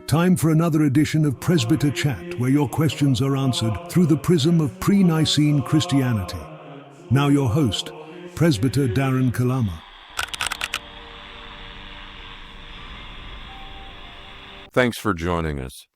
Time for another edition of Presbyter Chat, where your questions are answered through the prism of pre-Nicene Christianity. Now your host, Presbyter Darren Kalama. Thanks for joining us.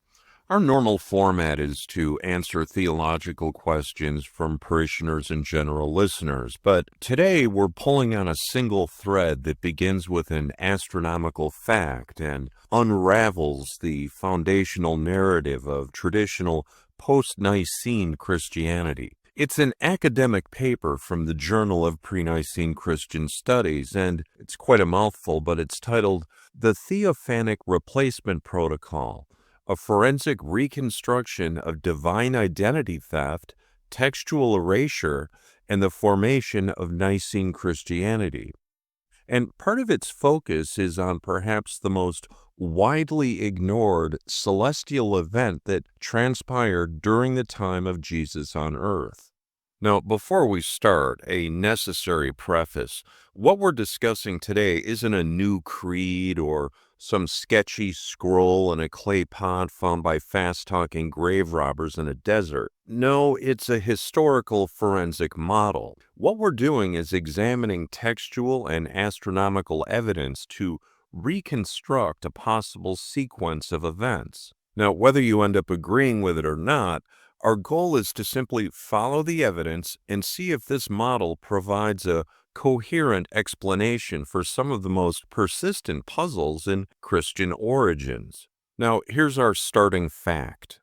Our normal format is to answer theological questions from parishioners and general listeners, but today we're pulling on a single thread that begins with an astronomical fact and unravels the foundational narrative of traditional post-Nicene Christianity. It's an academic paper from the Journal of Pre-Nicene Christian Studies, and it's quite a mouthful, but it's titled The Theophanic Replacement Protocol, a forensic reconstruction of divine identity theft, textual erasure, and the formation of Nicene Christianity. And part of its focus is on perhaps the most widely ignored celestial event that transpired during the time of Jesus on earth. Now, before we start, a necessary preface. What we're discussing today isn't a new creed or some sketchy scroll in a clay pot found by fast-talking grave robbers in a desert. No, it's a historical forensic model. What we're doing is examining textual and astronomical evidence to reconstruct a possible sequence of events. Now, whether you end up agreeing with it or not, our goal is to simply follow the evidence and see if this model provides a coherent explanation for some of the most persistent puzzles in Christian origins. Now, here's our starting fact.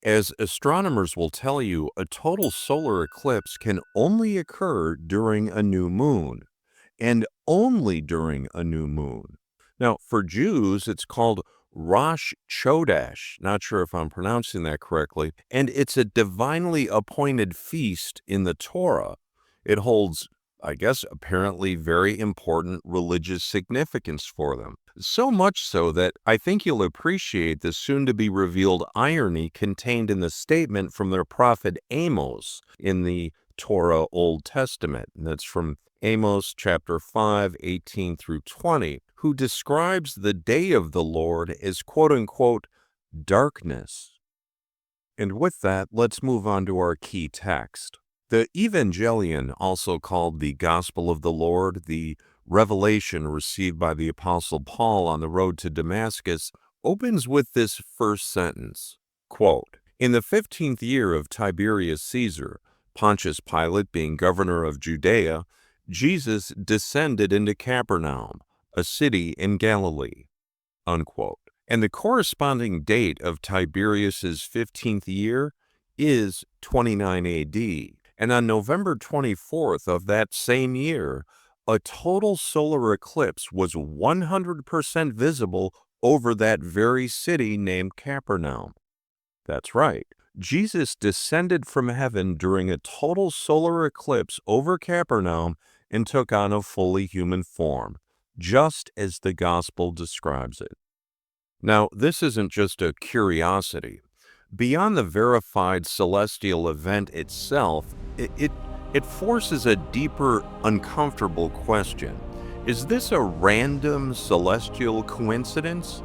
As astronomers will tell you, a total solar eclipse can only occur during a new moon, and only during a new moon. Now, for Jews, it's called Rosh Chodesh, not sure if I'm pronouncing that correctly, and it's a divinely appointed feast in the Torah. It holds, I guess, apparently very important religious significance for them. So much so that I think you'll appreciate the soon-to-be-revealed irony contained in the statement from their prophet Amos in the Torah Old Testament. And that's from Amos chapter 5, 18 through 20, who describes the day of the Lord as quote-unquote darkness. And with that, let's move on to our key text. The Evangelion, also called the Gospel of the Lord, the revelation received by the Apostle Paul on the road to Damascus, opens with this first sentence, quote, "In the 15th year of Tiberius Caesar, Pontius Pilate being governor of Judea, Jesus descended into Capernaum, a city in Galilee," unquote. And the corresponding date of Tiberius's 15th year is 29 AD. And on November 24th of that same year, a total solar eclipse was 100% visible over that very city named Capernaum. That's right. Jesus descended from heaven during a total solar eclipse over Capernaum and took on a fully human form, just as the gospel describes it. Now, this isn't just a curiosity. Beyond the verified celestial event itself, it forces a deeper, uncomfortable question. Is this a random celestial coincidence,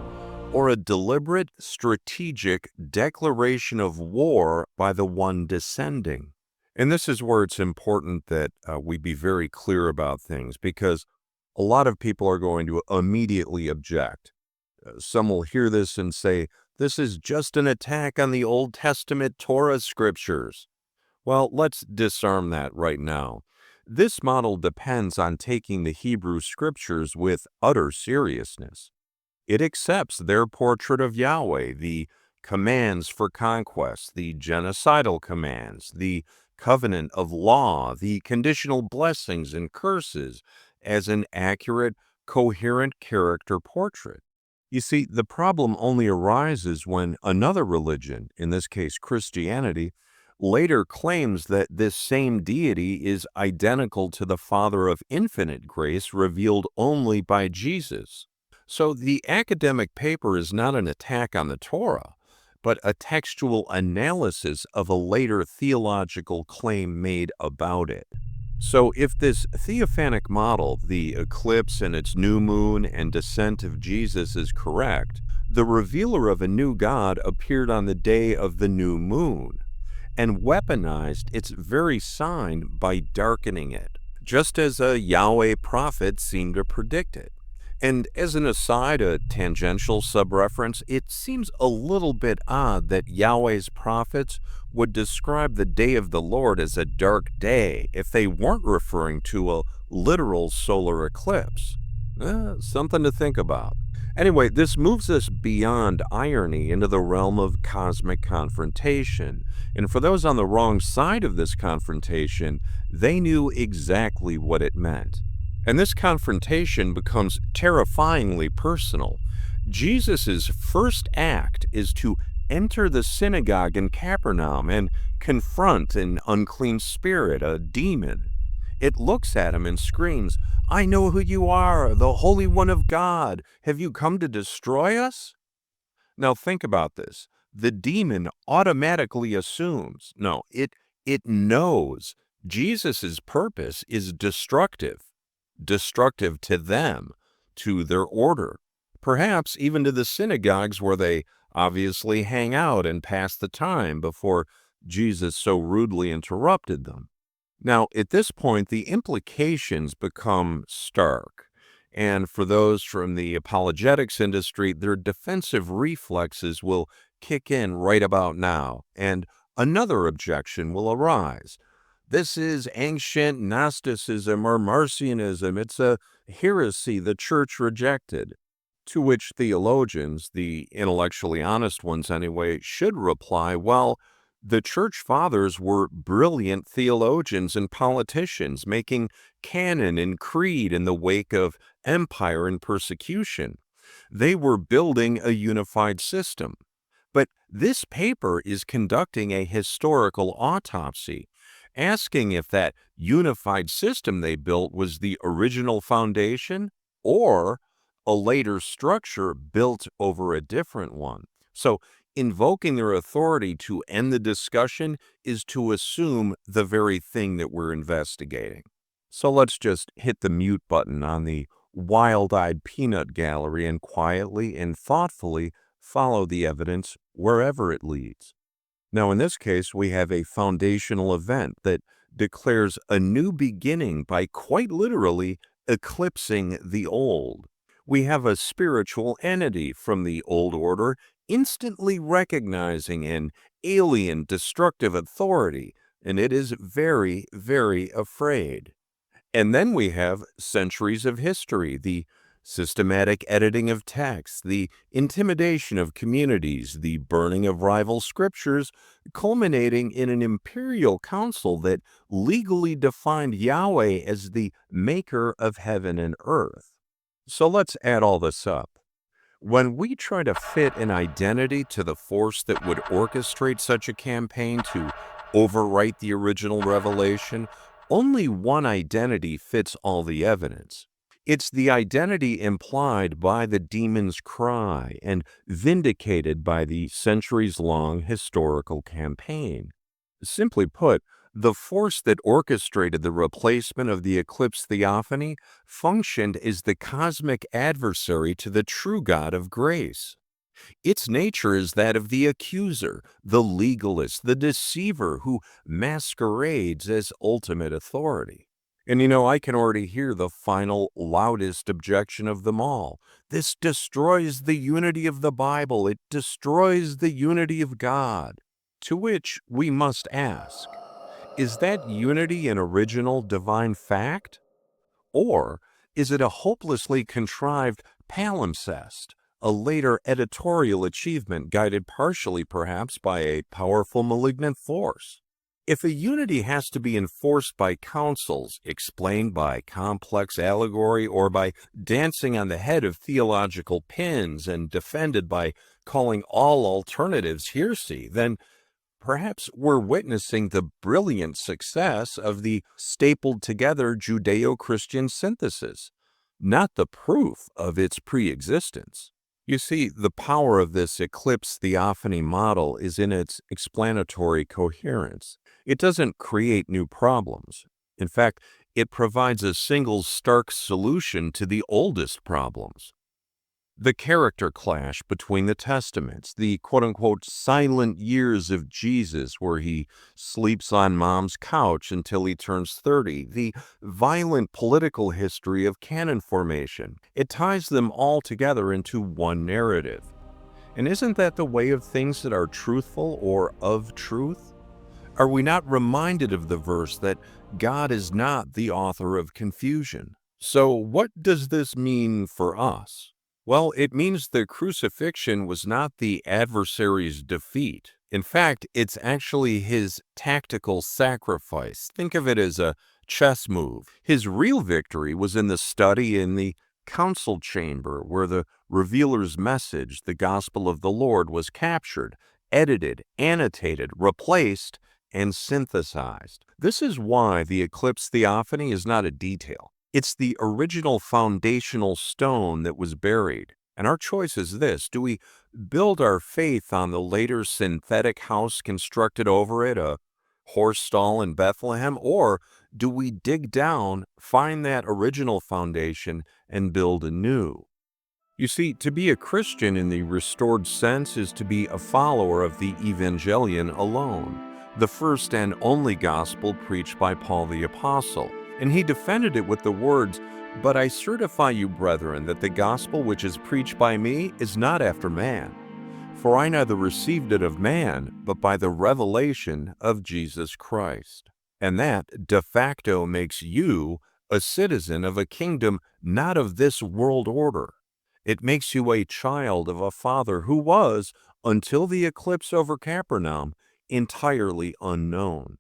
or a deliberate, strategic declaration of war by the one descending? And this is where it's important that we be very clear about things, because a lot of people are going to immediately object. Some will hear this and say, this is just an attack on the Old Testament Torah scriptures. Well, let's disarm that right now. This model depends on taking the Hebrew scriptures with utter seriousness. It accepts their portrait of Yahweh, the commands for conquest, the genocidal commands, the covenant of law, the conditional blessings and curses, as an accurate, coherent character portrait. You see, the problem only arises when another religion, in this case Christianity, later claims that this same deity is identical to the Father of infinite grace revealed only by Jesus. So the academic paper is not an attack on the Torah, but a textual analysis of a later theological claim made about it. So if this theophanic model, the eclipse and its new moon and descent of Jesus, is correct, the revealer of a new God appeared on the day of the new moon and weaponized its very sign by darkening it, just as a Yahweh prophet seemed to predict it. And as an aside, a tangential subreference, it seems a little bit odd that Yahweh's prophets would describe the day of the Lord as a dark day if they weren't referring to a literal solar eclipse. Something to think about. Anyway, this moves us beyond irony into the realm of cosmic confrontation. And for those on the wrong side of this confrontation, they knew exactly what it meant. And this confrontation becomes terrifyingly personal. Jesus' first act is to enter the synagogue in Capernaum and confront an unclean spirit, a demon. It looks at him and screams, "I know who you are, the Holy One of God. Have you come to destroy us?" Now think about this. The demon automatically assumes, no, it knows Jesus' purpose is destructive to them, to their order, perhaps even to the synagogues where they obviously hang out and pass the time before Jesus so rudely interrupted them. Now, at this point, the implications become stark. And for those from the apologetics industry, their defensive reflexes will kick in right about now, and another objection will arise. This is ancient Gnosticism or Marcionism. It's a heresy the church rejected. To which theologians, the intellectually honest ones anyway, should reply, well, the church fathers were brilliant theologians and politicians making canon and creed in the wake of empire and persecution. They were building a unified system. But this paper is conducting a historical autopsy, asking if that unified system they built was the original foundation or a later structure built over a different one. So invoking their authority to end the discussion is to assume the very thing that we're investigating. So let's just hit the mute button on the wild-eyed peanut gallery and quietly and thoughtfully follow the evidence wherever it leads. Now, in this case, we have a foundational event that declares a new beginning by quite literally eclipsing the old. We have a spiritual entity from the old order instantly recognizing an alien, destructive authority, and it is very, very afraid. And then we have centuries of history, the systematic editing of texts, the intimidation of communities, the burning of rival scriptures, culminating in an imperial council that legally defined Yahweh as the maker of heaven and earth. So let's add all this up. When we try to fit an identity to the force that would orchestrate such a campaign to overwrite the original revelation, only one identity fits all the evidence. It's the identity implied by the demon's cry and vindicated by the centuries-long historical campaign. Simply put, the force that orchestrated the replacement of the Eclipse Theophany functioned as the cosmic adversary to the true God of grace. Its nature is that of the accuser, the legalist, the deceiver who masquerades as ultimate authority. And I can already hear the final, loudest objection of them all. This destroys the unity of the Bible. It destroys the unity of God. To which we must ask, is that unity an original divine fact? Or is it a hopelessly contrived palimpsest, a later editorial achievement guided partially perhaps by a powerful malignant force? If a unity has to be enforced by councils, explained by complex allegory, or by dancing on the head of theological pins and defended by calling all alternatives heresy, then perhaps we're witnessing the brilliant success of the stapled-together Judeo-Christian synthesis, not the proof of its pre-existence. You see, the power of this Eclipse Theophany model is in its explanatory coherence. It doesn't create new problems. In fact, it provides a single stark solution to the oldest problems. The character clash between the testaments, the quote-unquote silent years of Jesus where he sleeps on mom's couch until he turns 30, the violent political history of canon formation. It ties them all together into one narrative. And isn't that the way of things that are truthful or of truth? Are we not reminded of the verse that God is not the author of confusion? So what does this mean for us? Well, it means the crucifixion was not the adversary's defeat. In fact, it's actually his tactical sacrifice. Think of it as a chess move. His real victory was in the study in the council chamber where the revealer's message, the gospel of the Lord, was captured, edited, annotated, replaced, and synthesized. This is why the Eclipse Theophany is not a detail. It's the original foundational stone that was buried. And our choice is this: do we build our faith on the later synthetic house constructed over it, a horse stall in Bethlehem, or do we dig down, find that original foundation, and build anew? You see, to be a Christian in the restored sense is to be a follower of the Evangelion alone, the first and only gospel preached by Paul the Apostle. And he defended it with the words, "But I certify you, brethren, that the gospel which is preached by me is not after man. For I neither received it of man, but by the revelation of Jesus Christ." And that de facto makes you a citizen of a kingdom not of this world order. It makes you a child of a Father who was, until the eclipse over Capernaum, entirely unknown.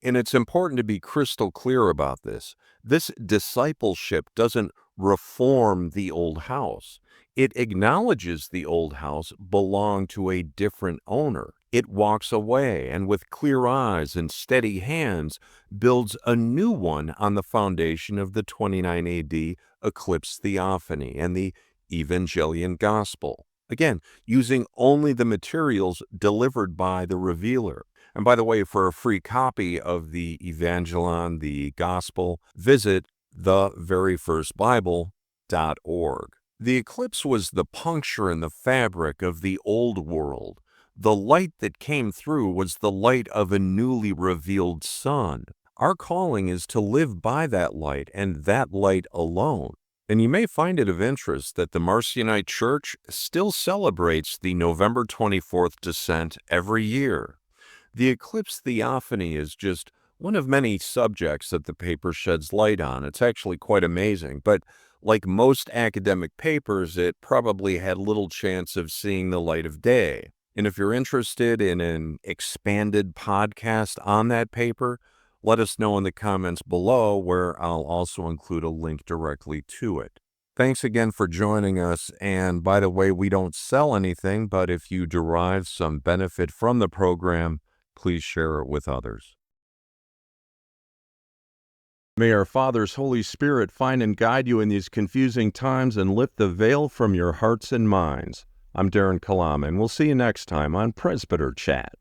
And it's important to be crystal clear about this. This discipleship doesn't reform the old house. It acknowledges the old house belonged to a different owner. It walks away and with clear eyes and steady hands builds a new one on the foundation of the 29 AD Eclipse Theophany and the Evangelion Gospel. Again, using only the materials delivered by the revealer. And by the way, for a free copy of the Evangelion, the Gospel, visit theveryfirstbible.org. The eclipse was the puncture in the fabric of the old world. The light that came through was the light of a newly revealed sun. Our calling is to live by that light and that light alone. And you may find it of interest that the Marcionite Church still celebrates the November 24th descent every year. The Eclipse Theophany is just one of many subjects that the paper sheds light on. It's actually quite amazing, but like most academic papers, it probably had little chance of seeing the light of day. And if you're interested in an expanded podcast on that paper, let us know in the comments below, where I'll also include a link directly to it. Thanks again for joining us, and by the way, we don't sell anything, but if you derive some benefit from the program, please share it with others. May our Father's Holy Spirit find and guide you in these confusing times and lift the veil from your hearts and minds. I'm Darren Kalam, and we'll see you next time on Presbyter Chat.